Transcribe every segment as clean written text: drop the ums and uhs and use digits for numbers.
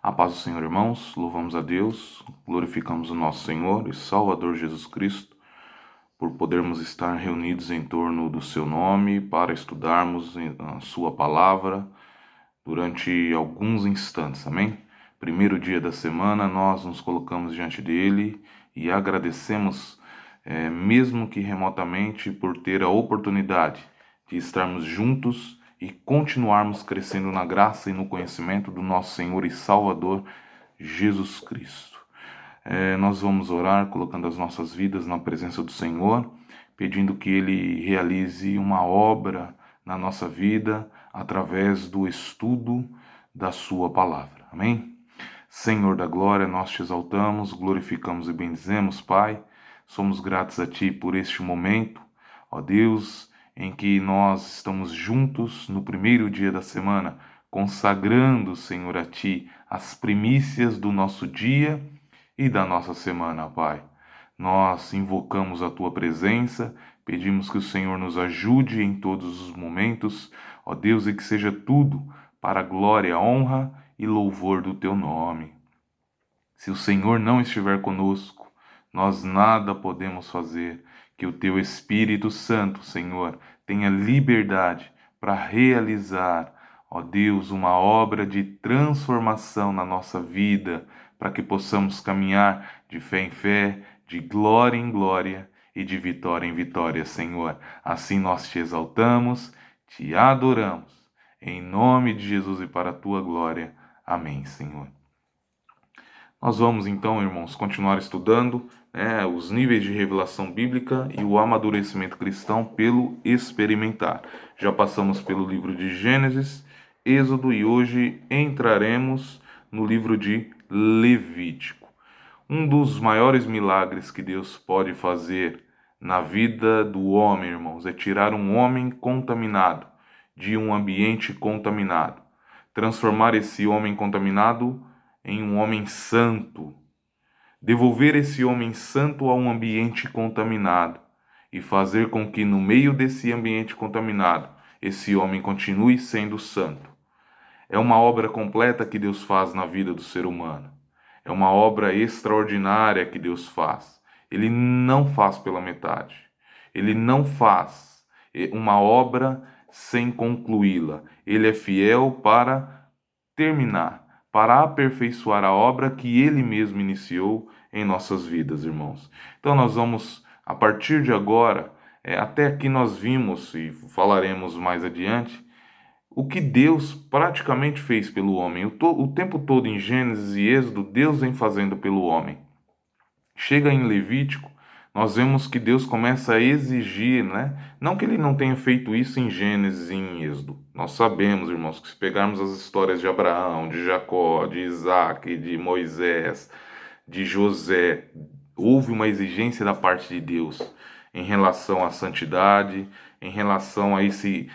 A paz do Senhor, irmãos, louvamos a Deus, glorificamos o nosso Senhor e Salvador Jesus Cristo por podermos estar reunidos em torno do seu nome para estudarmos a sua palavra durante alguns instantes, amém? Primeiro dia da semana, nós nos colocamos diante dele e agradecemos, mesmo que remotamente, por ter a oportunidade de estarmos juntos e continuarmos crescendo na graça e no conhecimento do nosso Senhor e Salvador Jesus Cristo. Nós vamos orar colocando as nossas vidas na presença do Senhor, pedindo que Ele realize uma obra na nossa vida através do estudo da Sua palavra. Amém? Senhor da glória, nós te exaltamos, glorificamos e bendizemos, Pai. Somos gratos a Ti por este momento, ó Deus, em que nós estamos juntos no primeiro dia da semana, consagrando, Senhor, a Ti as primícias do nosso dia e da nossa semana, Pai. Nós invocamos a Tua presença, pedimos que o Senhor nos ajude em todos os momentos, ó Deus, e que seja tudo para a glória, honra e louvor do Teu nome. Se o Senhor não estiver conosco, nós nada podemos fazer. Que o Teu Espírito Santo, Senhor, tenha liberdade para realizar, ó Deus, uma obra de transformação na nossa vida, para que possamos caminhar de fé em fé, de glória em glória e de vitória em vitória, Senhor. Assim nós te exaltamos, te adoramos. Em nome de Jesus e para a tua glória. Amém, Senhor. Nós vamos então, irmãos, continuar estudando os níveis de revelação bíblica e o amadurecimento cristão pelo experimentar. Já passamos pelo livro de Gênesis, Êxodo e hoje entraremos no livro de Levítico. Um dos maiores milagres que Deus pode fazer na vida do homem, irmãos, é tirar um homem contaminado de um ambiente contaminado, transformar esse homem contaminado em um homem santo, devolver esse homem santo a um ambiente contaminado e fazer com que no meio desse ambiente contaminado esse homem continue sendo santo. É uma obra completa que Deus faz na vida do ser humano. É uma obra extraordinária que Deus faz. Ele não faz pela metade. Ele não faz uma obra sem concluí-la. Ele é fiel para terminar, para aperfeiçoar a obra que Ele mesmo iniciou em nossas vidas, irmãos. Então nós vamos, a partir de agora, até aqui nós vimos, e falaremos mais adiante, o que Deus praticamente fez pelo homem. O tempo todo em Gênesis e Êxodo, Deus vem fazendo pelo homem. Chega em Levítico, nós vemos que Deus começa a exigir, né? Não que ele não tenha feito isso em Gênesis e em Êxodo. Nós sabemos, irmãos, que se pegarmos as histórias de Abraão, de Jacó, de Isaac, de Moisés, de José, houve uma exigência da parte de Deus em relação à santidade, em relação a esse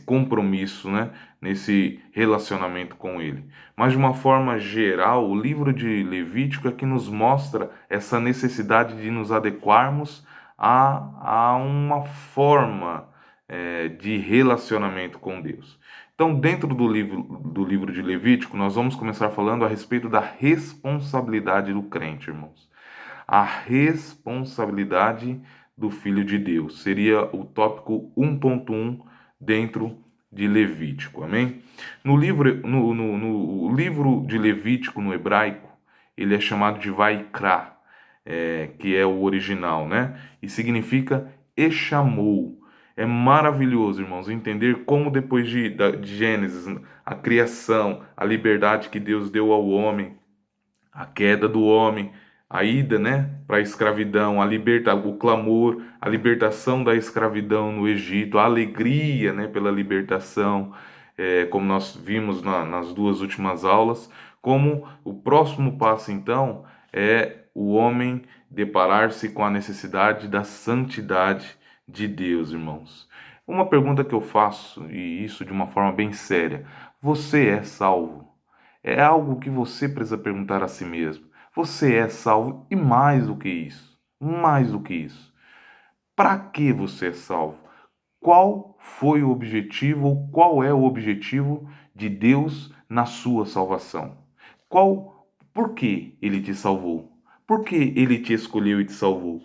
compromisso, né, nesse relacionamento com Ele. Mas de uma forma geral, o livro de Levítico é que nos mostra essa necessidade de nos adequarmos a uma forma de relacionamento com Deus. Então, dentro do livro de Levítico, nós vamos começar falando a respeito da responsabilidade do crente, irmãos. A responsabilidade do Filho de Deus. Seria o tópico 1.1 dentro de Levítico, amém? No livro de Levítico, no hebraico, ele é chamado de Vaikra, que é o original, né? E significa e chamou. É maravilhoso, irmãos, entender como depois de Gênesis, a criação, a liberdade que Deus deu ao homem, a queda do homem, a ida, né, para a escravidão, o clamor, a libertação da escravidão no Egito, a alegria, né, pela libertação, como nós vimos nas duas últimas aulas, como o próximo passo então é o homem deparar-se com a necessidade da santidade de Deus, irmãos. Uma pergunta que eu faço, e isso de uma forma bem séria: você é salvo? É algo que você precisa perguntar a si mesmo. Você é salvo? E mais do que isso, mais do que isso, para que você é salvo? Qual foi o objetivo ou qual é o objetivo de Deus na sua salvação? Por que ele te salvou? Por que ele te escolheu e te salvou?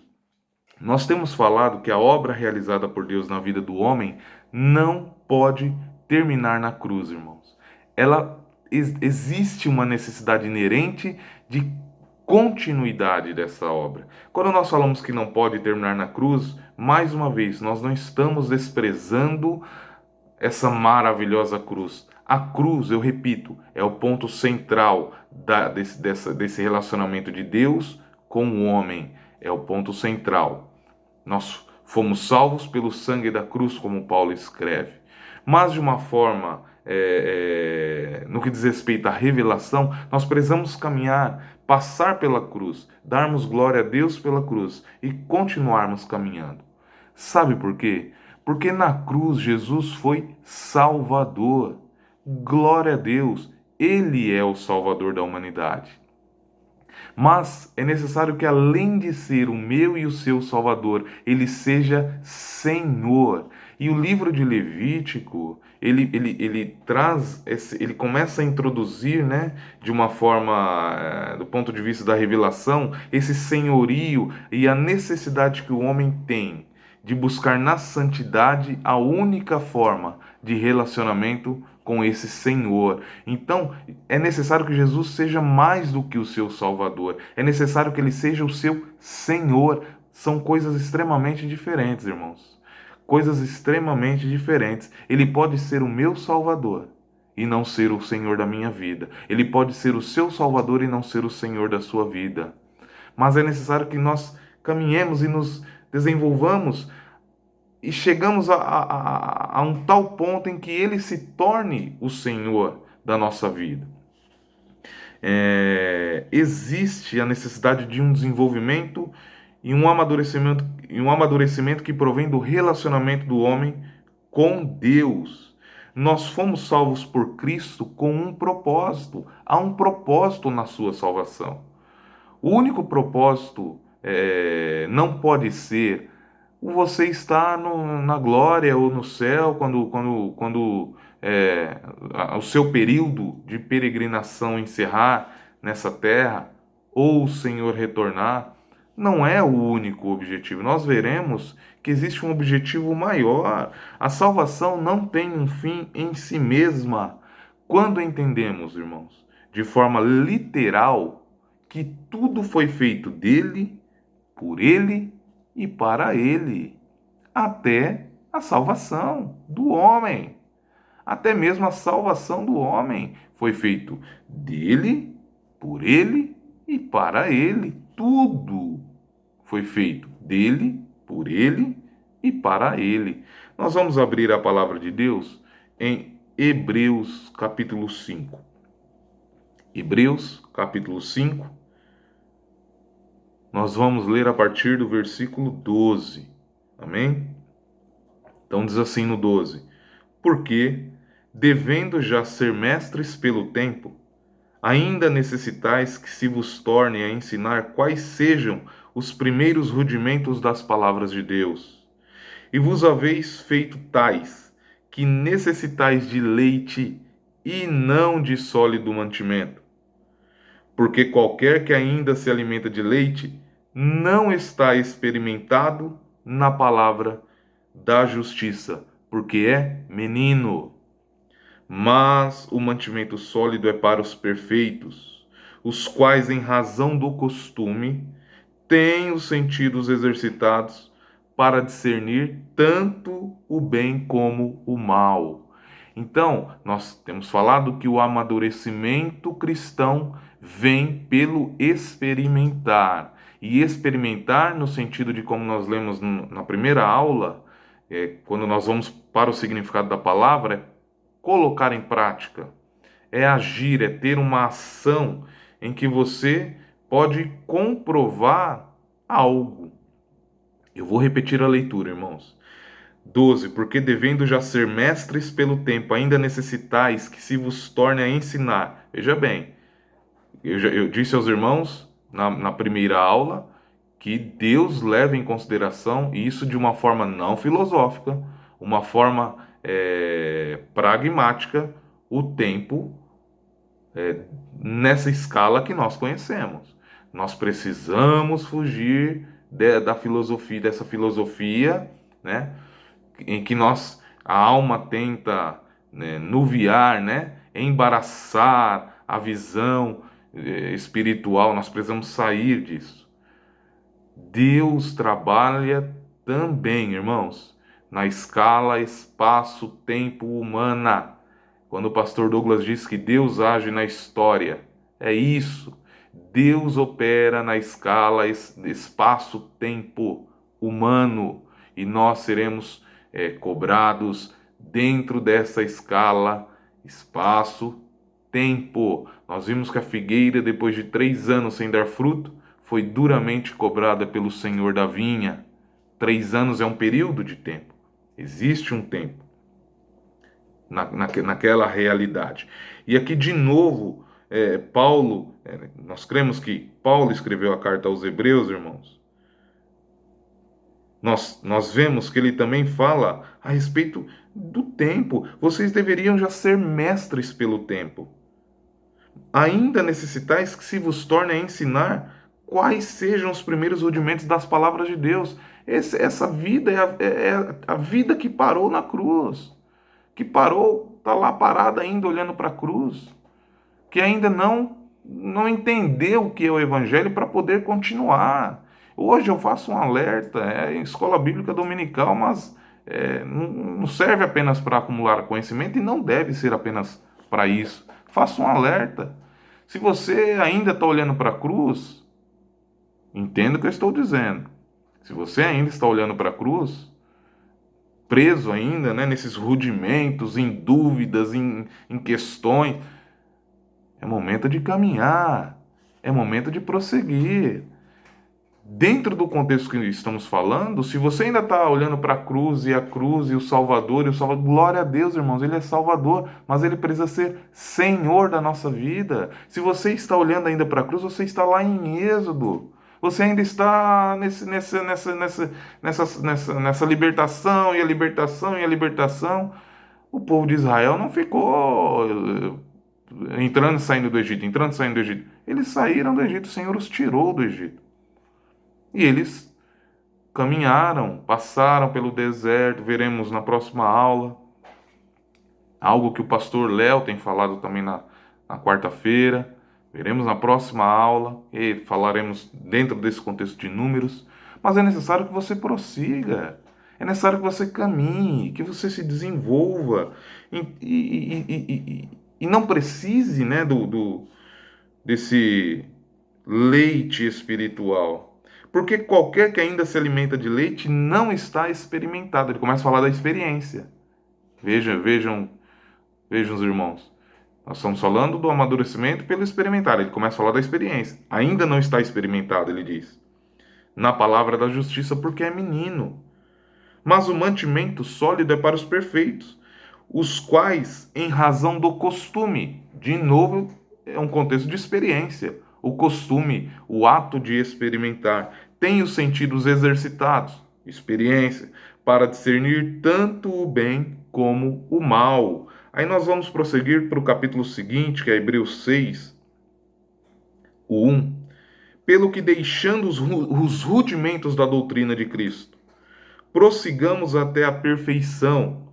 Nós temos falado que a obra realizada por Deus na vida do homem não pode terminar na cruz, irmãos. Existe uma necessidade inerente de continuidade dessa obra. Quando nós falamos que não pode terminar na cruz, mais uma vez, nós não estamos desprezando essa maravilhosa cruz. A cruz, eu repito, é o ponto central desse relacionamento de Deus com o homem. É o ponto central. Nós fomos salvos pelo sangue da cruz, como Paulo escreve. Mas de uma forma, no que diz respeito à revelação, nós precisamos caminhar, passar pela cruz, darmos glória a Deus pela cruz e continuarmos caminhando. Sabe por quê? Porque na cruz Jesus foi Salvador. Glória a Deus, Ele é o Salvador da humanidade. Mas é necessário que, além de ser o meu e o seu Salvador, ele seja Senhor. E o livro de Levítico, ele traz, ele começa a introduzir, né, de uma forma, do ponto de vista da revelação, esse senhorio e a necessidade que o homem tem de buscar na santidade a única forma de relacionamento com esse Senhor. Então, é necessário que Jesus seja mais do que o seu Salvador. É necessário que ele seja o seu Senhor. São coisas extremamente diferentes, irmãos. Coisas extremamente diferentes. Ele pode ser o meu Salvador e não ser o Senhor da minha vida. Ele pode ser o seu Salvador e não ser o Senhor da sua vida. Mas é necessário que nós caminhemos e nos desenvolvamos e chegamos a um tal ponto em que ele se torne o Senhor da nossa vida. Existe a necessidade de um desenvolvimento e um amadurecimento que provém do relacionamento do homem com Deus. Nós fomos salvos por Cristo com um propósito. Há um propósito na sua salvação. O único propósito não pode ser você estar na glória ou no céu quando o seu período de peregrinação encerrar nessa terra ou o Senhor retornar. Não é o único objetivo. Nós veremos que existe um objetivo maior. A salvação não tem um fim em si mesma. Quando entendemos, irmãos, de forma literal, que tudo foi feito dele, por ele e para ele, até a salvação do homem. Até mesmo a salvação do homem foi feito dele, por ele e para ele. Tudo foi feito dele, por ele e para ele. Nós vamos abrir a palavra de Deus em Hebreus capítulo 5. Hebreus capítulo 5. Nós vamos ler a partir do versículo 12. Amém? Então diz assim no 12: Porque, devendo já ser mestres pelo tempo, ainda necessitais que se vos torne a ensinar quais sejam os primeiros rudimentos das palavras de Deus. E vos haveis feito tais, que necessitais de leite e não de sólido mantimento. Porque qualquer que ainda se alimenta de leite não está experimentado na palavra da justiça, porque é menino. Mas o mantimento sólido é para os perfeitos, os quais, em razão do costume, têm os sentidos exercitados para discernir tanto o bem como o mal. Então, nós temos falado que o amadurecimento cristão vem pelo experimentar. E experimentar no sentido de, como nós lemos na primeira aula, quando nós vamos para o significado da palavra, é colocar em prática, é agir, é ter uma ação em que você pode comprovar algo. Eu vou repetir a leitura, irmãos. 12. Porque devendo já ser mestres pelo tempo, ainda necessitais que se vos torne a ensinar. Veja bem, eu disse aos irmãos na primeira aula que Deus leva em consideração isso de uma forma não filosófica, uma forma pragmática, o tempo nessa escala que nós conhecemos. Nós precisamos fugir da filosofia, dessa filosofia, né, em que a alma tenta, né, nuviar, né, embaraçar a visão espiritual. Nós precisamos sair disso. Deus trabalha também, irmãos, na escala espaço-tempo humana. Quando o pastor Douglas diz que Deus age na história, é isso. Deus opera na escala espaço-tempo humano e nós seremos cobrados dentro dessa escala espaço-tempo. Nós vimos que a figueira, depois de 3 anos sem dar fruto, foi duramente cobrada pelo Senhor da vinha. 3 anos é um período de tempo. Existe um tempo naquela realidade. E aqui de novo, Paulo, nós cremos que Paulo escreveu a carta aos Hebreus, irmãos. Nós vemos que ele também fala a respeito do tempo. Vocês deveriam já ser mestres pelo tempo. Ainda necessitais que se vos torne a ensinar quais sejam os primeiros rudimentos das palavras de Deus. Essa vida é a vida que parou na cruz, que parou, está lá parada ainda olhando para a cruz, que ainda não entendeu o que é o Evangelho para poder continuar. Hoje eu faço um alerta, em escola bíblica dominical, mas não serve apenas para acumular conhecimento e não deve ser apenas para isso. Faço um alerta. Se você ainda está olhando para a cruz, entenda o que eu estou dizendo. Se você ainda está olhando para a cruz, preso ainda, né, nesses rudimentos, em dúvidas, em questões, é momento de caminhar, é momento de prosseguir. Dentro do contexto que estamos falando, se você ainda está olhando para a cruz e o Salvador, glória a Deus, irmãos, Ele é Salvador, mas Ele precisa ser Senhor da nossa vida. Se você está olhando ainda para a cruz, você está lá em Êxodo. Você ainda está nessa libertação e a libertação e a libertação. O povo de Israel não ficou entrando e saindo do Egito, entrando e saindo do Egito. Eles saíram do Egito, o Senhor os tirou do Egito. E eles caminharam, passaram pelo deserto, veremos na próxima aula. Algo que o pastor Léo tem falado também na quarta-feira. Veremos na próxima aula e falaremos dentro desse contexto de números. Mas é necessário que você prossiga. É necessário que você caminhe, que você se desenvolva. E não precise, né, desse leite espiritual. Porque qualquer que ainda se alimenta de leite não está experimentado. Ele começa a falar da experiência. Vejam, os irmãos. Nós estamos falando do amadurecimento pelo experimentar. Ele começa a falar da experiência. Ainda não está experimentado, ele diz. Na palavra da justiça, porque é menino. Mas o mantimento sólido é para os perfeitos, os quais, em razão do costume, de novo, é um contexto de experiência. O costume, o ato de experimentar, tem os sentidos exercitados, experiência, para discernir tanto o bem como o mal. Aí nós vamos prosseguir para o capítulo seguinte, que é Hebreus 6, o 1. Pelo que, deixando os rudimentos da doutrina de Cristo, prossigamos até a perfeição,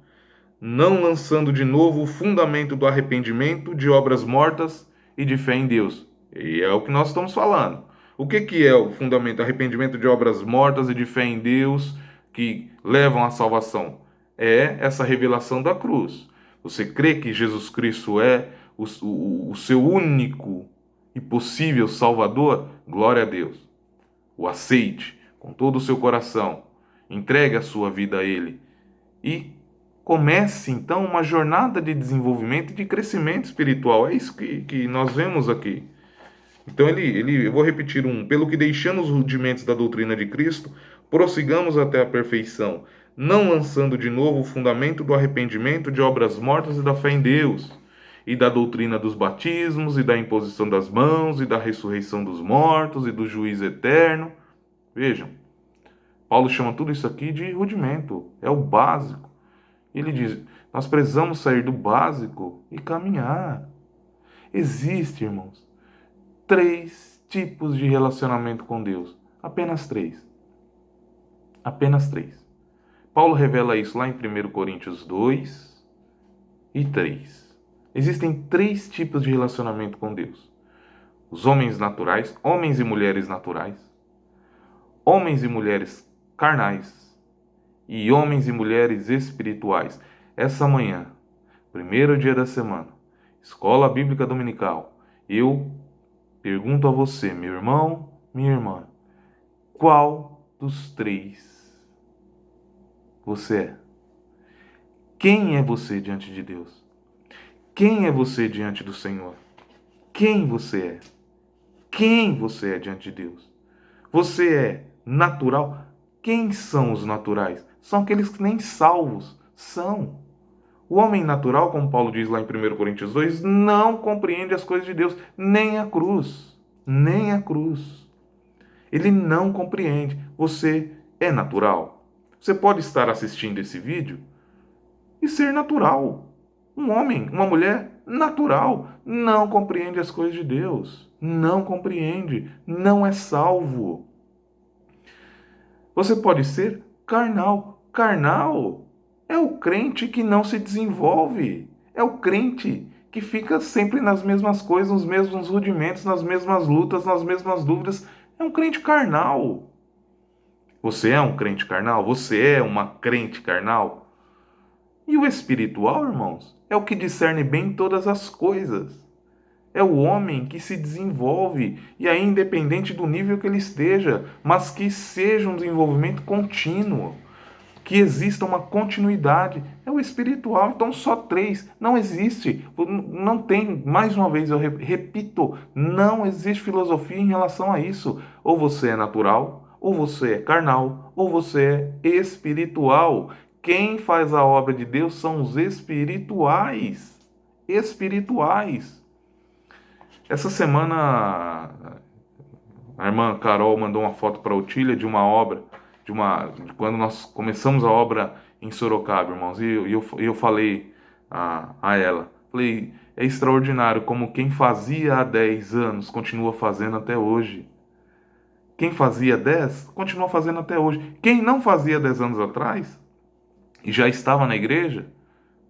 não lançando de novo o fundamento do arrependimento, de obras mortas e de fé em Deus. E é o que nós estamos falando. O que é o fundamento? Arrependimento de obras mortas e de fé em Deus que levam à salvação. É essa revelação da cruz. Você crê que Jesus Cristo é o seu único e possível Salvador? Glória a Deus. O aceite com todo o seu coração. Entregue a sua vida a Ele. E comece então uma jornada de desenvolvimento e de crescimento espiritual. É isso que nós vemos aqui. Então eu vou repetir pelo que deixando os rudimentos da doutrina de Cristo, prossigamos até a perfeição, não lançando de novo o fundamento do arrependimento, de obras mortas e da fé em Deus, e da doutrina dos batismos, e da imposição das mãos, e da ressurreição dos mortos, e do juízo eterno. Vejam, Paulo chama tudo isso aqui de rudimento, é o básico. Ele diz, nós precisamos sair do básico e caminhar. Existem, irmãos, 3 tipos de relacionamento com Deus. Apenas 3. Apenas 3. Paulo revela isso lá em 1 Coríntios 2 e 3. Existem 3 tipos de relacionamento com Deus. Os homens naturais, homens e mulheres naturais, homens e mulheres carnais e homens e mulheres espirituais. Essa manhã, primeiro dia da semana, Escola Bíblica Dominical, eu pergunto a você, meu irmão, minha irmã, qual dos 3 você é? Quem é você diante de Deus? Quem é você diante do Senhor? Quem você é? Quem você é diante de Deus? Você é natural? Quem são os naturais? São aqueles que nem salvos são. O homem natural, como Paulo diz lá em 1 Coríntios 2, não compreende as coisas de Deus, nem a cruz. Nem a cruz. Ele não compreende. Você é natural. Você pode estar assistindo esse vídeo e ser natural. Um homem, uma mulher natural, não compreende as coisas de Deus. Não compreende. Não é salvo. Você pode ser carnal. Carnal é o crente que não se desenvolve. É o crente que fica sempre nas mesmas coisas, nos mesmos rudimentos, nas mesmas lutas, nas mesmas dúvidas. É um crente carnal. Você é um crente carnal? Você é uma crente carnal? E o espiritual, irmãos, é o que discerne bem todas as coisas. É o homem que se desenvolve, e aí independente do nível que ele esteja, mas que seja um desenvolvimento contínuo, que exista uma continuidade. É o espiritual, então só 3, não existe, não tem, mais uma vez eu repito, não existe filosofia em relação a isso. Ou você é natural, ou você é carnal, ou você é espiritual. Quem faz a obra de Deus são os espirituais. Espirituais. Essa semana, a irmã Carol mandou uma foto para a Otília de uma obra, de quando nós começamos a obra em Sorocaba, irmãos. E eu falei a ela, falei, é extraordinário como quem fazia há 10 anos continua fazendo até hoje. Quem fazia 10, continua fazendo até hoje. Quem não fazia 10 anos atrás, e já estava na igreja,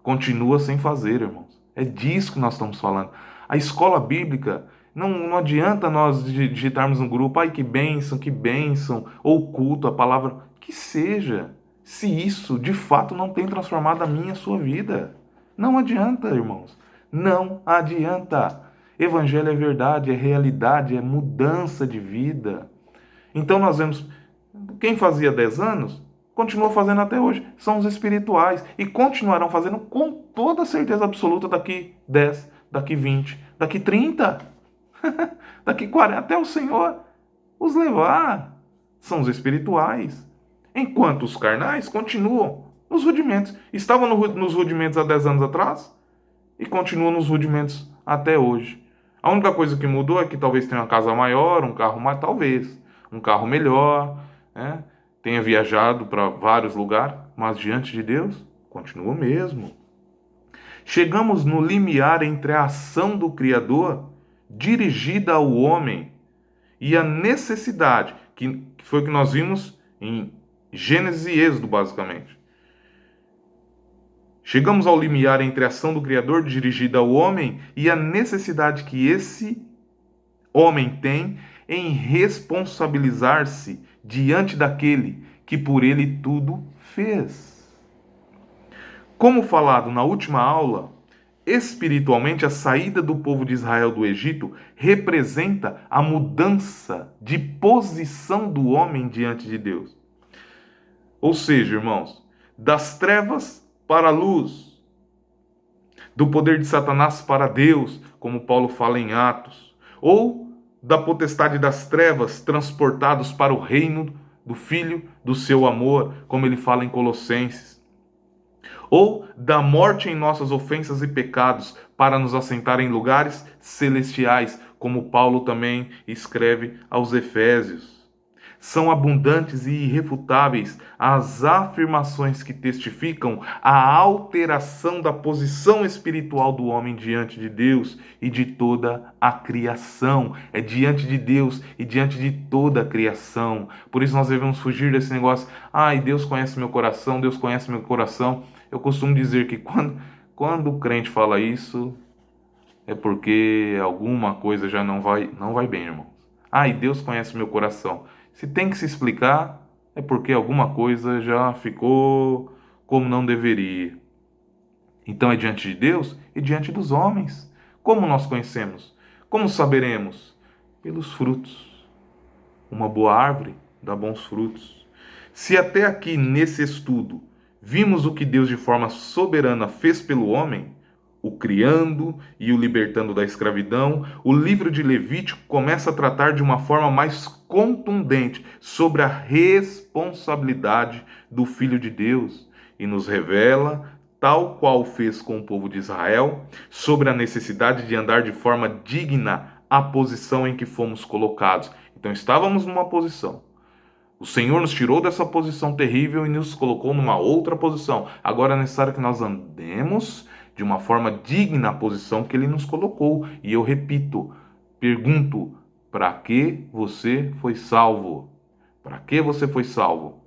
continua sem fazer, irmãos. É disso que nós estamos falando. A escola bíblica, não adianta nós digitarmos no grupo, ai que bênção, ou culto, a palavra, que seja, se isso de fato não tem transformado a minha e a sua vida. Não adianta, irmãos. Não adianta. Evangelho é verdade, é realidade, é mudança de vida. Então nós vemos, quem fazia 10 anos, continua fazendo até hoje. São os espirituais. E continuarão fazendo com toda certeza absoluta daqui 10, daqui 20, daqui 30, daqui 40, até o Senhor os levar. São os espirituais. Enquanto os carnais continuam nos rudimentos. Estavam nos rudimentos há 10 anos atrás e continuam nos rudimentos até hoje. A única coisa que mudou é que talvez tenha uma casa maior, um carro mais, talvez, um carro melhor, né? Tenha viajado para vários lugares, mas diante de Deus, continua o mesmo. Chegamos no limiar entre a ação do Criador, dirigida ao homem, e a necessidade, que foi o que nós vimos em Gênesis e Êxodo, basicamente. Chegamos ao limiar entre a ação do Criador dirigida ao homem e a necessidade que esse homem tem em responsabilizar-se diante daquele que por ele tudo fez. Como falado na última aula, espiritualmente a saída do povo de Israel do Egito representa a mudança de posição do homem diante de Deus. Ou seja, irmãos, das trevas para a luz, do poder de Satanás para Deus, como Paulo fala em Atos, ou da potestade das trevas transportados para o reino do Filho do seu amor, como ele fala em Colossenses, ou da morte em nossas ofensas e pecados para nos assentar em lugares celestiais, como Paulo também escreve aos Efésios. São abundantes e irrefutáveis as afirmações que testificam a alteração da posição espiritual do homem diante de Deus e de toda a criação. É diante de Deus e diante de toda a criação. Por isso nós devemos fugir desse negócio. Ai, Deus conhece meu coração, Deus conhece meu coração. Eu costumo dizer que quando o crente fala isso, é porque alguma coisa já não vai bem, irmãos. Ai, Deus conhece meu coração. Se tem que se explicar, é porque alguma coisa já ficou como não deveria. Então é diante de Deus e diante dos homens. Como nós conhecemos? Como saberemos? Pelos frutos. Uma boa árvore dá bons frutos. Se até aqui nesse estudo vimos o que Deus de forma soberana fez pelo homem, o criando e o libertando da escravidão, o livro de Levítico começa a tratar de uma forma mais contundente sobre a responsabilidade do Filho de Deus e nos revela, tal qual fez com o povo de Israel, sobre a necessidade de andar de forma digna a posição em que fomos colocados. Então estávamos numa posição. O Senhor nos tirou dessa posição terrível e nos colocou numa outra posição. Agora é necessário que nós andemos de uma forma digna à posição que Ele nos colocou. E eu repito, pergunto, para que você foi salvo? Para que você foi salvo?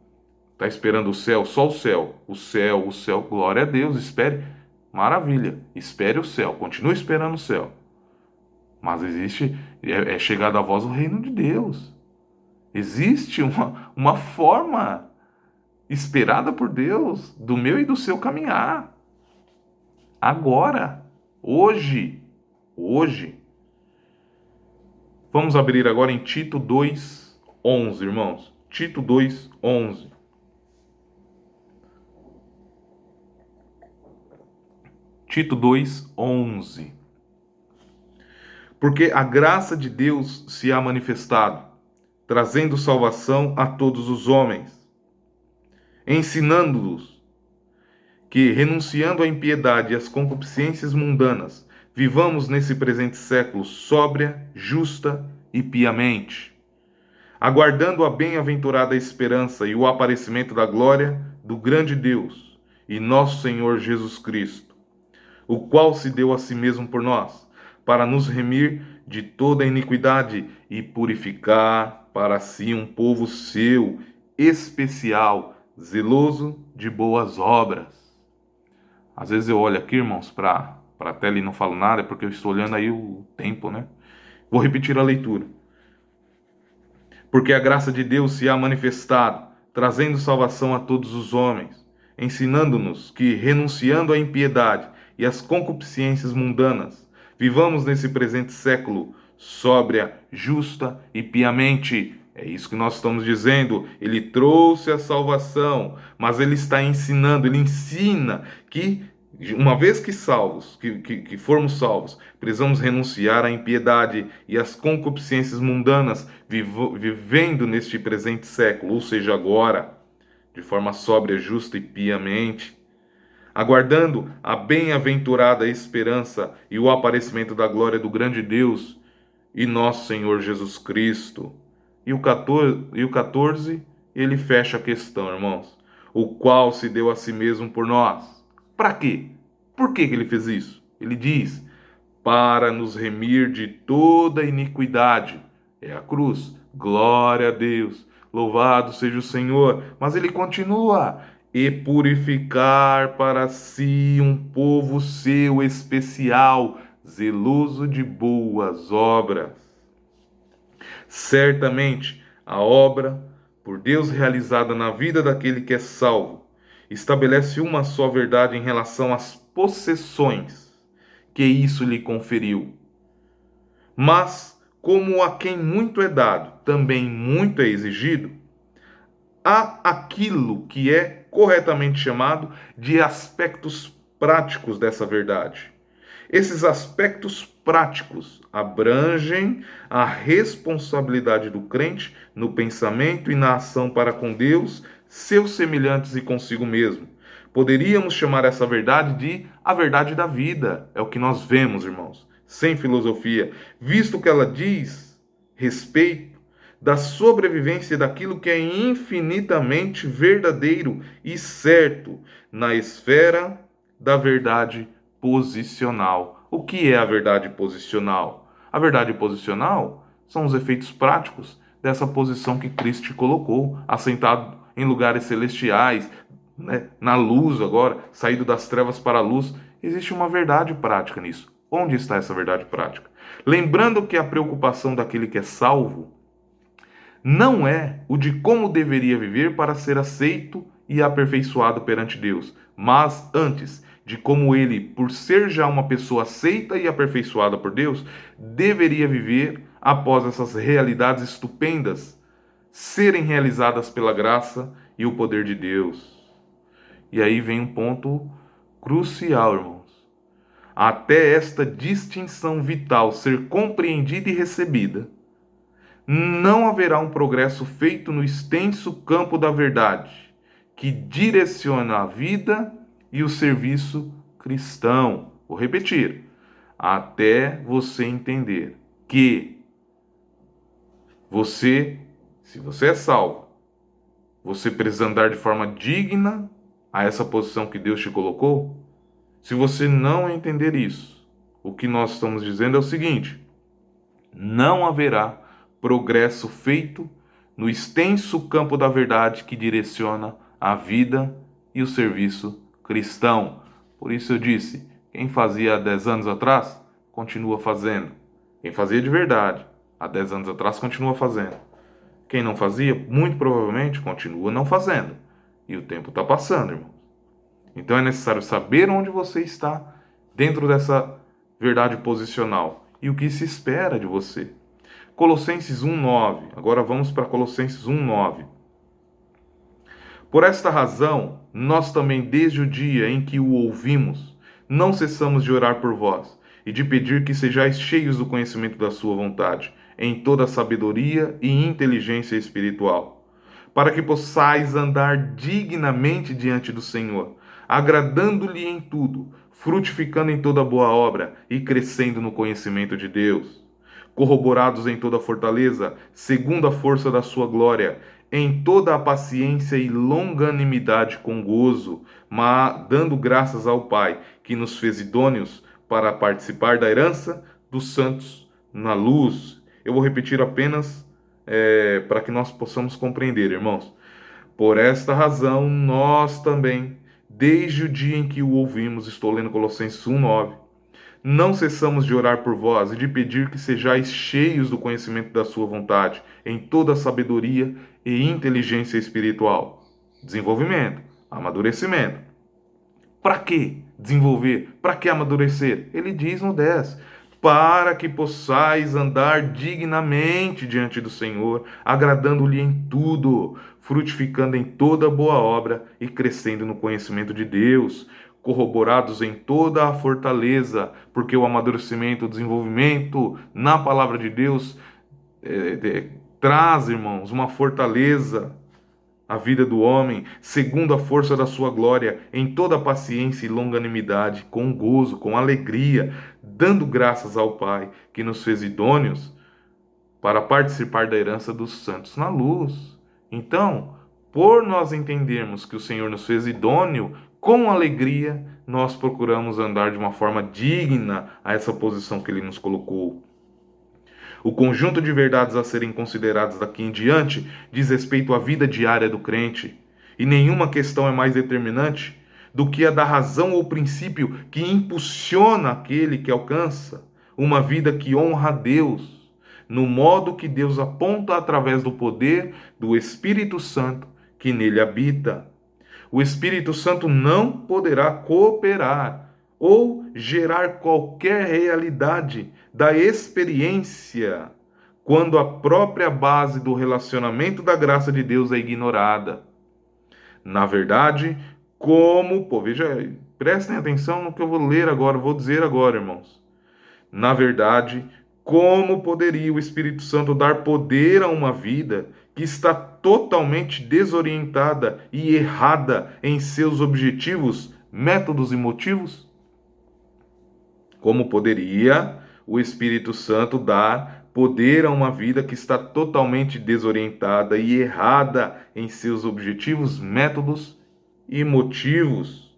Está esperando o céu? Só o céu. O céu, o céu. Glória a Deus, espere. Maravilha, espere o céu. Continue esperando o céu. Mas existe, é chegado a vós o reino de Deus. Existe uma forma esperada por Deus do meu e do seu caminhar. Agora, hoje. Vamos abrir agora em Tito 2:11, irmãos. Tito 2:11. Tito 2:11. Porque a graça de Deus se há manifestado, trazendo salvação a todos os homens, ensinando-os que, renunciando à impiedade e às concupiscências mundanas, vivamos nesse presente século sóbria, justa e piamente, aguardando a bem-aventurada esperança e o aparecimento da glória do grande Deus e nosso Senhor Jesus Cristo, o qual se deu a si mesmo por nós, para nos remir de toda iniquidade e purificar para si um povo seu, especial, zeloso de boas obras. Às vezes eu olho aqui, irmãos, para a tela e não falo nada, é porque eu estou olhando aí o tempo, né? Vou repetir a leitura. Porque a graça de Deus se há manifestado, trazendo salvação a todos os homens, ensinando-nos que, renunciando à impiedade e às concupiscências mundanas, vivamos nesse presente século sóbria, justa e piamente. É isso que nós estamos dizendo. Ele trouxe a salvação, mas ele está ensinando, ele ensina que, uma vez que salvos, que formos salvos, precisamos renunciar à impiedade e às concupiscências mundanas, vivendo neste presente século, ou seja, agora, de forma sóbria, justa e piamente, aguardando a bem-aventurada esperança e o aparecimento da glória do grande Deus e nosso Senhor Jesus Cristo. E o 14, ele fecha a questão, irmãos. O qual se deu a si mesmo por nós. Para quê? Por que ele fez isso? Ele diz, para nos remir de toda iniquidade. É a cruz. Glória a Deus. Louvado seja o Senhor. Mas ele continua. E purificar para si um povo seu especial, zeloso de boas obras. Certamente, a obra, por Deus realizada na vida daquele que é salvo, estabelece uma só verdade em relação às possessões que isso lhe conferiu. Mas, como a quem muito é dado, também muito é exigido, há aquilo que é corretamente chamado de aspectos práticos dessa verdade. Esses aspectos práticos abrangem a responsabilidade do crente no pensamento e na ação para com Deus, seus semelhantes e consigo mesmo. Poderíamos chamar essa verdade de a verdade da vida. É o que nós vemos, irmãos, sem filosofia, visto que ela diz respeito da sobrevivência daquilo que é infinitamente verdadeiro e certo na esfera da verdade posicional. O que é a verdade posicional? A verdade posicional são os efeitos práticos dessa posição que Cristo te colocou, assentado em lugares celestiais, né, na luz agora, saído das trevas para a luz. Existe uma verdade prática nisso. Onde está essa verdade prática? Lembrando que a preocupação daquele que é salvo não é o de como deveria viver para ser aceito e aperfeiçoado perante Deus, mas antes de como ele, por ser já uma pessoa aceita e aperfeiçoada por Deus, deveria viver após essas realidades estupendas serem realizadas pela graça e o poder de Deus. E aí vem um ponto crucial, irmãos. Até esta distinção vital ser compreendida e recebida, não haverá um progresso feito no extenso campo da verdade, que direciona a vida e o serviço cristão. Vou repetir. Até você entender que se você é salvo, você precisa andar de forma digna a essa posição que Deus te colocou. Se você não entender isso, o que nós estamos dizendo é o seguinte: não haverá progresso feito no extenso campo da verdade que direciona a vida e o serviço cristão. Por isso eu disse, quem fazia há 10 anos atrás, continua fazendo. Quem fazia de verdade, há 10 anos atrás, continua fazendo. Quem não fazia, muito provavelmente, continua não fazendo. E o tempo está passando, irmão. Então é necessário saber onde você está dentro dessa verdade posicional e o que se espera de você. Colossenses 1:9. Agora vamos para Colossenses 1:9. Por esta razão, nós também, desde o dia em que o ouvimos, não cessamos de orar por vós e de pedir que sejais cheios do conhecimento da sua vontade, em toda sabedoria e inteligência espiritual, para que possais andar dignamente diante do Senhor, agradando-lhe em tudo, frutificando em toda boa obra e crescendo no conhecimento de Deus, corroborados em toda fortaleza, segundo a força da sua glória, em toda a paciência e longanimidade com gozo, mas dando graças ao Pai, que nos fez idôneos para participar da herança dos santos na luz. Eu vou repetir apenas para que nós possamos compreender, irmãos. Por esta razão, nós também, desde o dia em que o ouvimos, estou lendo Colossenses 1:9, não cessamos de orar por vós e de pedir que sejais cheios do conhecimento da sua vontade, em toda sabedoria e inteligência espiritual. Desenvolvimento, amadurecimento. Para que desenvolver? Para que amadurecer? Ele diz no 10: para que possais andar dignamente diante do Senhor, agradando-lhe em tudo, frutificando em toda boa obra e crescendo no conhecimento de Deus, corroborados em toda a fortaleza, porque o amadurecimento, o desenvolvimento na palavra de Deus traz, irmãos, uma fortaleza à vida do homem, segundo a força da sua glória, em toda paciência e longanimidade, com gozo, com alegria, dando graças ao Pai, que nos fez idôneos para participar da herança dos santos na luz. Então, por nós entendermos que o Senhor nos fez idôneo, com alegria, nós procuramos andar de uma forma digna a essa posição que Ele nos colocou. O conjunto de verdades a serem consideradas daqui em diante diz respeito à vida diária do crente, e nenhuma questão é mais determinante do que a da razão ou princípio que impulsiona aquele que alcança uma vida que honra a Deus, no modo que Deus aponta através do poder do Espírito Santo que nele habita. O Espírito Santo não poderá cooperar ou gerar qualquer realidade da experiência quando a própria base do relacionamento da graça de Deus é ignorada. Na verdade, veja, prestem atenção no que eu vou ler agora, vou dizer agora, irmãos. Na verdade, como poderia o Espírito Santo dar poder a uma vida que está totalmente desorientada e errada em seus objetivos, métodos e motivos? Como poderia o Espírito Santo dar poder a uma vida que está totalmente desorientada e errada em seus objetivos, métodos e motivos.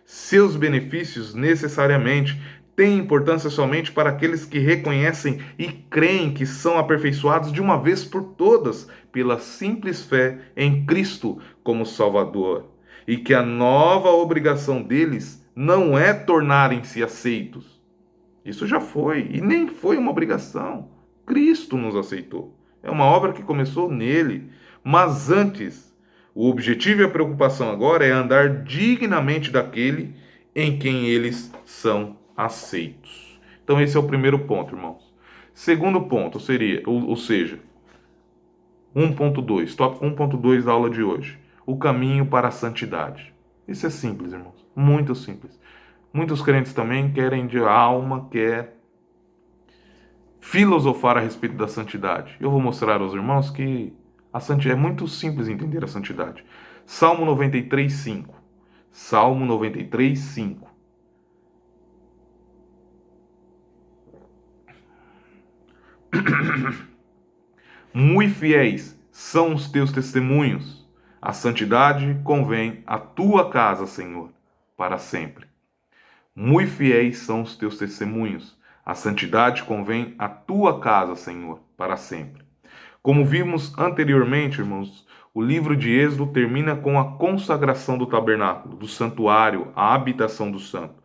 Seus benefícios necessariamente têm importância somente para aqueles que reconhecem e creem que são aperfeiçoados de uma vez por todas pela simples fé em Cristo como Salvador, e que a nova obrigação deles não é tornarem-se aceitos. Isso já foi, e nem foi uma obrigação. Cristo nos aceitou. É uma obra que começou nele. Mas antes, o objetivo e a preocupação agora é andar dignamente daquele em quem eles são aceitos. Então esse é o primeiro ponto, irmãos. Segundo ponto seria, ou seja, 1.2, tópico 1.2 da aula de hoje. O caminho para a santidade. Isso é simples, irmãos. Muito simples. Muitos crentes também querem de alma, quer filosofar a respeito da santidade. Eu vou mostrar aos irmãos que a santidade é muito simples entender a santidade. Salmo 93, 5. Salmo 93, 5. Muito fiéis são os teus testemunhos. A santidade convém à tua casa, Senhor, para sempre. Muito fiéis são os teus testemunhos. A santidade convém à tua casa, Senhor, para sempre. Como vimos anteriormente, irmãos, o livro de Êxodo termina com a consagração do tabernáculo, do santuário, a habitação do santo.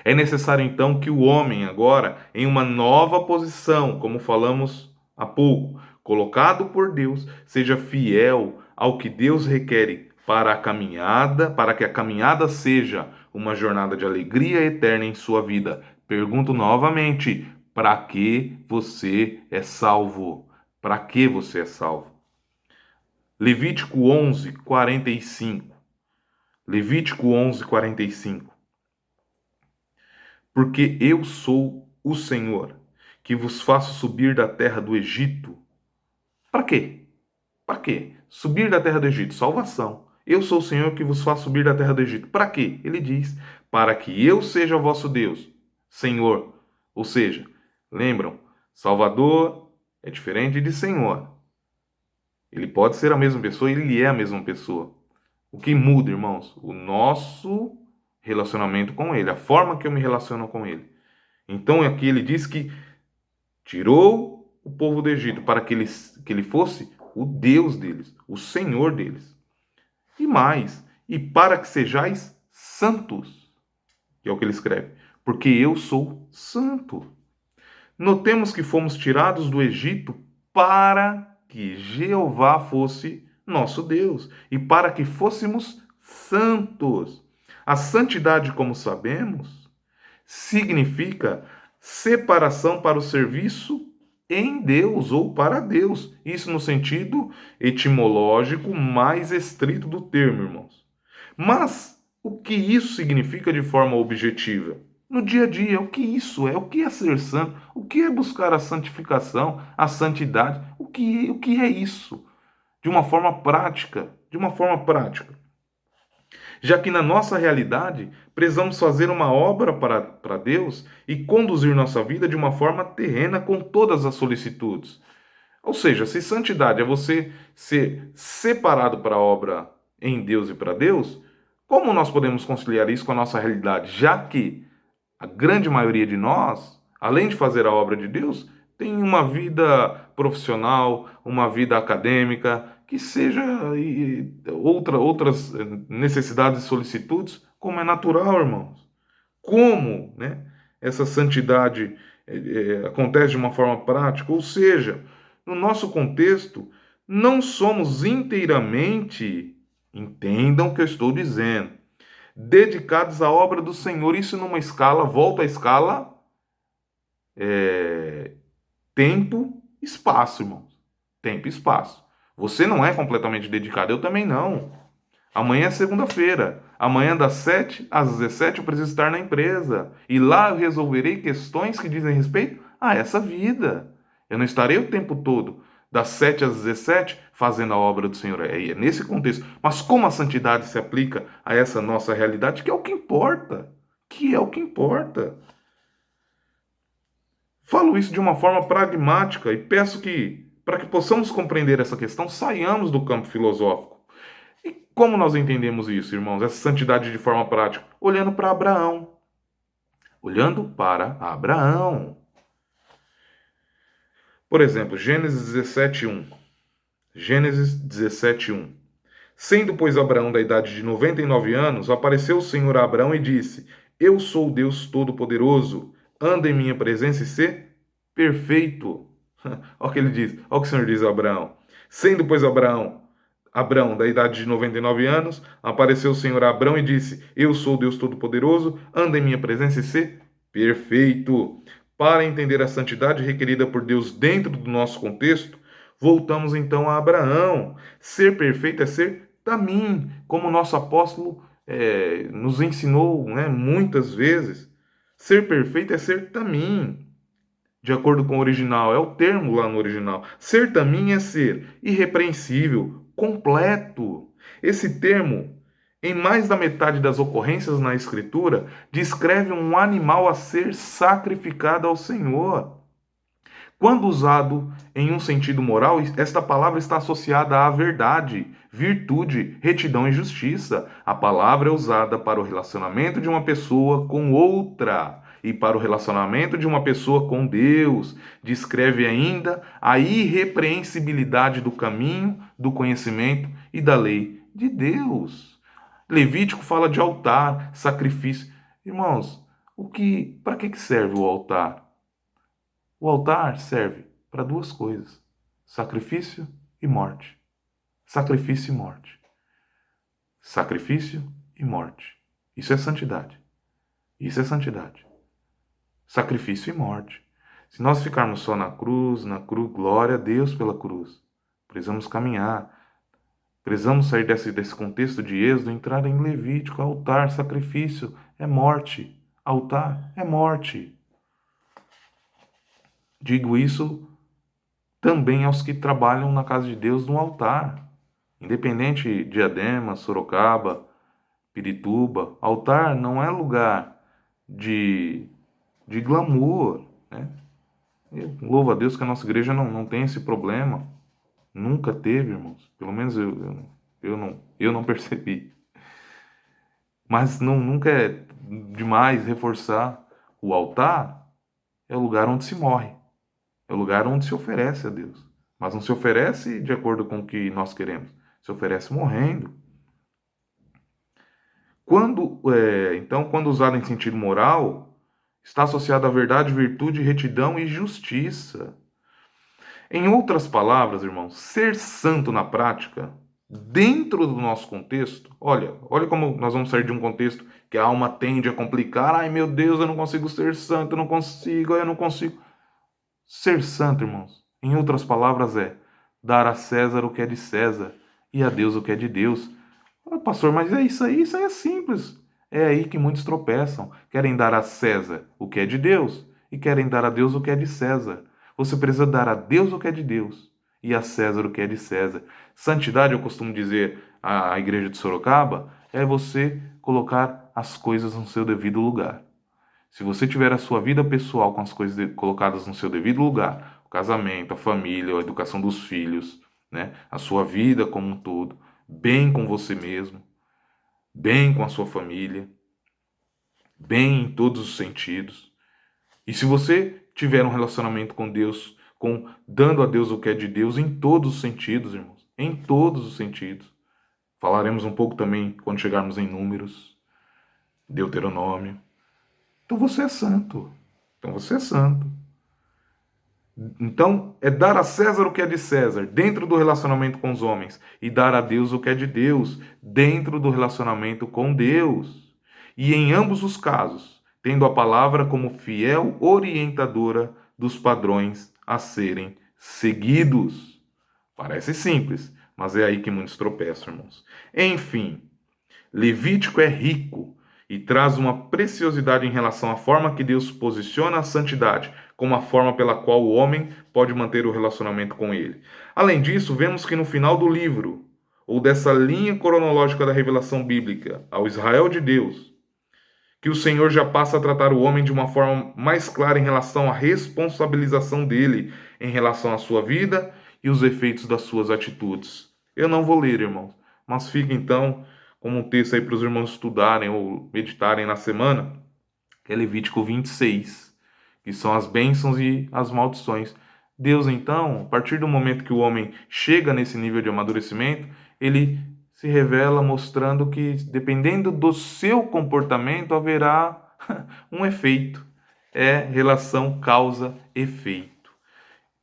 É necessário então que o homem, agora, em uma nova posição, como falamos há pouco, colocado por Deus, seja fiel ao que Deus requer para a caminhada, para que a caminhada seja uma jornada de alegria eterna em sua vida. Pergunto novamente: para que você é salvo? Para que você é salvo? Levítico 11, 45. Levítico 11, 45. Porque eu sou o Senhor, que vos faço subir da terra do Egito. Para quê? Para quê? Subir da terra do Egito, salvação. Eu sou o Senhor que vos faço subir da terra do Egito. Para quê? Ele diz: para que eu seja vosso Deus, Senhor. Ou seja, lembram, Salvador é diferente de Senhor. Ele pode ser a mesma pessoa, ele é a mesma pessoa. O que muda, irmãos? O nosso relacionamento com ele, a forma que eu me relaciono com ele. Então aqui ele diz que tirou o povo do Egito para que ele fosse o Deus deles, o Senhor deles. E mais, e para que sejais santos, que é o que ele escreve, porque eu sou santo. Notemos que fomos tirados do Egito para que Jeová fosse nosso Deus e para que fôssemos santos. A santidade, como sabemos, significa separação para o serviço em Deus ou para Deus. Isso no sentido etimológico mais estrito do termo, irmãos. Mas o que isso significa de forma objetiva? No dia a dia, o que isso é? O que é ser santo? O que é buscar a santificação, a santidade? O que é isso? De uma forma prática, já que na nossa realidade precisamos fazer uma obra para Deus e conduzir nossa vida de uma forma terrena com todas as solicitudes. Ou seja, se santidade é você ser separado para a obra em Deus e para Deus, como nós podemos conciliar isso com a nossa realidade? Já que a grande maioria de nós, além de fazer a obra de Deus, tem uma vida profissional, uma vida acadêmica, que seja outras necessidades e solicitudes, como é natural, irmãos. Como, né, essa santidade acontece de uma forma prática? Ou seja, no nosso contexto, não somos inteiramente, entendam o que eu estou dizendo, dedicados à obra do Senhor. Isso numa escala, volta à escala, tempo, espaço, irmãos. Tempo e espaço. Você não é completamente dedicado, eu também não. Amanhã é segunda-feira. Amanhã das 7 às 17 eu preciso estar na empresa. E lá eu resolverei questões que dizem respeito a essa vida. Eu não estarei o tempo todo das 7 às 17 fazendo a obra do Senhor. É nesse contexto. Mas como a santidade se aplica a essa nossa realidade, que é o que importa. Que é o que importa. Falo isso de uma forma pragmática e peço que, para que possamos compreender essa questão, saiamos do campo filosófico. E como nós entendemos isso, irmãos? Essa santidade de forma prática? Olhando para Abraão. Olhando para Abraão. Por exemplo, Gênesis 17:1. Gênesis 17:1. Sendo, pois, Abraão da idade de 99 anos, apareceu o Senhor a Abraão e disse: Eu sou o Deus Todo-Poderoso, anda em minha presença e sê perfeito. Olha o que ele diz, olha o que o Senhor diz a Abraão. Sendo, pois, Abraão, da idade de 99 anos, apareceu o Senhor a Abraão e disse: Eu sou o Deus Todo-Poderoso, anda em minha presença e sê perfeito. Para entender a santidade requerida por Deus dentro do nosso contexto, voltamos então a Abraão. Ser perfeito é ser tamim, como o nosso apóstolo nos ensinou, né, muitas vezes. Ser perfeito é ser tamim, de acordo com o original, é o termo lá no original. Ser tamim é ser irrepreensível, completo. Esse termo, em mais da metade das ocorrências na Escritura, descreve um animal a ser sacrificado ao Senhor. Quando usado em um sentido moral, esta palavra está associada à verdade, virtude, retidão e justiça. A palavra é usada para o relacionamento de uma pessoa com outra e para o relacionamento de uma pessoa com Deus. Descreve ainda a irrepreensibilidade do caminho, do conhecimento e da lei de Deus. Levítico fala de altar, sacrifício. Irmãos, para que serve o altar? O altar serve para duas coisas: sacrifício e morte. Sacrifício e morte. Sacrifício e morte. Isso é santidade. Isso é santidade. Sacrifício e morte. Se nós ficarmos só na cruz, glória a Deus pela cruz. Precisamos caminhar. Precisamos sair desse contexto de Êxodo, entrar em Levítico. Altar, sacrifício é morte. Altar é morte. Digo isso também aos que trabalham na casa de Deus no altar. Independente de Diadema, Sorocaba, Pirituba, altar não é lugar de glamour, né? Eu louvo a Deus que a nossa igreja não tem esse problema. Nunca teve, irmãos. Pelo menos eu não percebi. Mas nunca é demais reforçar. O altar é o lugar onde se morre. É o lugar onde se oferece a Deus. Mas não se oferece de acordo com o que nós queremos. Se oferece morrendo. Então, quando usado em sentido moral, está associado à verdade, virtude, retidão e justiça. Em outras palavras, irmãos, ser santo na prática, dentro do nosso contexto, olha como nós vamos sair de um contexto que a alma tende a complicar. Ai, meu Deus, eu não consigo ser santo, eu não consigo. Ser santo, irmãos, em outras palavras, é dar a César o que é de César e a Deus o que é de Deus. Pastor, mas é isso aí é simples. É aí que muitos tropeçam. Querem dar a César o que é de Deus e querem dar a Deus o que é de César. Você precisa dar a Deus o que é de Deus e a César o que é de César. Santidade, eu costumo dizer à igreja de Sorocaba, é você colocar as coisas no seu devido lugar. Se você tiver a sua vida pessoal com as coisas colocadas no seu devido lugar, o casamento, a família, a educação dos filhos, né, a sua vida como um todo, bem com você mesmo, bem com a sua família, bem em todos os sentidos. E se você tiver um relacionamento com Deus, dando a Deus o que é de Deus em todos os sentidos, irmãos, em todos os sentidos. Falaremos um pouco também quando chegarmos em Números, Deuteronômio. Então você é santo. Então, é dar a César o que é de César, dentro do relacionamento com os homens, e dar a Deus o que é de Deus, dentro do relacionamento com Deus. E em ambos os casos, tendo a palavra como fiel orientadora dos padrões a serem seguidos. Parece simples, mas é aí que muitos tropeçam, irmãos. Enfim, Levítico é rico e traz uma preciosidade em relação à forma que Deus posiciona a santidade como a forma pela qual o homem pode manter o relacionamento com ele. Além disso, vemos que no final do livro, ou dessa linha cronológica da revelação bíblica ao Israel de Deus, que o Senhor já passa a tratar o homem de uma forma mais clara em relação à responsabilização dele em relação à sua vida e os efeitos das suas atitudes. Eu não vou ler, irmãos, mas fica então como um texto aí para os irmãos estudarem ou meditarem na semana, que é Levítico 26, que são as bênçãos e as maldições. Deus, então, a partir do momento que o homem chega nesse nível de amadurecimento, ele se revela mostrando que, dependendo do seu comportamento, haverá um efeito. É relação causa-efeito.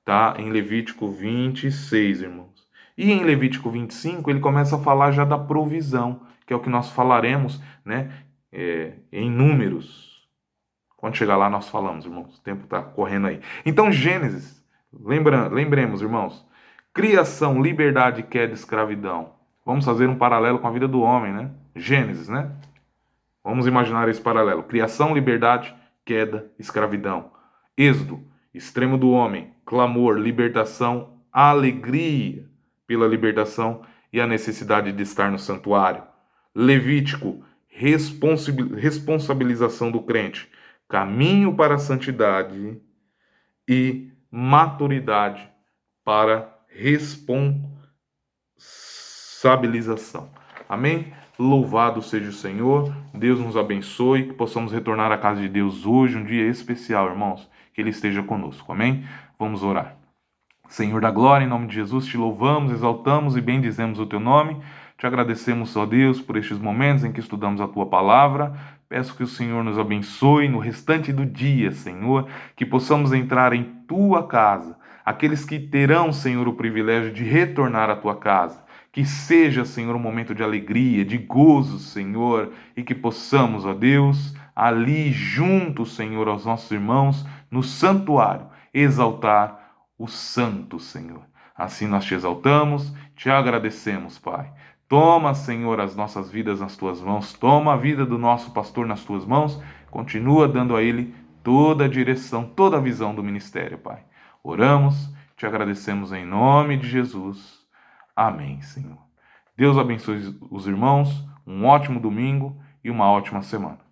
Tá? Em Levítico 26, irmãos. E em Levítico 25, ele começa a falar já da provisão, que é o que nós falaremos, né? Em Números. Quando chegar lá, nós falamos, irmãos. O tempo está correndo aí. Então, Gênesis. Lembremos, irmãos. Criação, liberdade, queda, escravidão. Vamos fazer um paralelo com a vida do homem, né? Gênesis, né? Vamos imaginar esse paralelo. Criação, liberdade, queda, escravidão. Êxodo, extremo do homem, clamor, libertação, alegria pela libertação e a necessidade de estar no santuário. Levítico, responsabilização do crente, caminho para a santidade e maturidade para responsabilização. Amém? Louvado seja o Senhor, Deus nos abençoe, que possamos retornar à casa de Deus hoje, um dia especial, irmãos, que Ele esteja conosco. Amém? Vamos orar. Senhor da glória, em nome de Jesus, te louvamos, exaltamos e bendizemos o teu nome. Te agradecemos, ó Deus, por estes momentos em que estudamos a tua palavra. Peço que o Senhor nos abençoe no restante do dia, Senhor, que possamos entrar em tua casa. Aqueles que terão, Senhor, o privilégio de retornar à tua casa. Que seja, Senhor, um momento de alegria, de gozo, Senhor, e que possamos, ó Deus, ali junto, Senhor, aos nossos irmãos, no santuário, exaltar o Santo, Senhor. Assim nós te exaltamos, te agradecemos, Pai. Toma, Senhor, as nossas vidas nas tuas mãos, toma a vida do nosso pastor nas tuas mãos, continua dando a ele toda a direção, toda a visão do ministério, Pai. Oramos, te agradecemos em nome de Jesus. Amém, Senhor. Deus abençoe os irmãos, um ótimo domingo e uma ótima semana.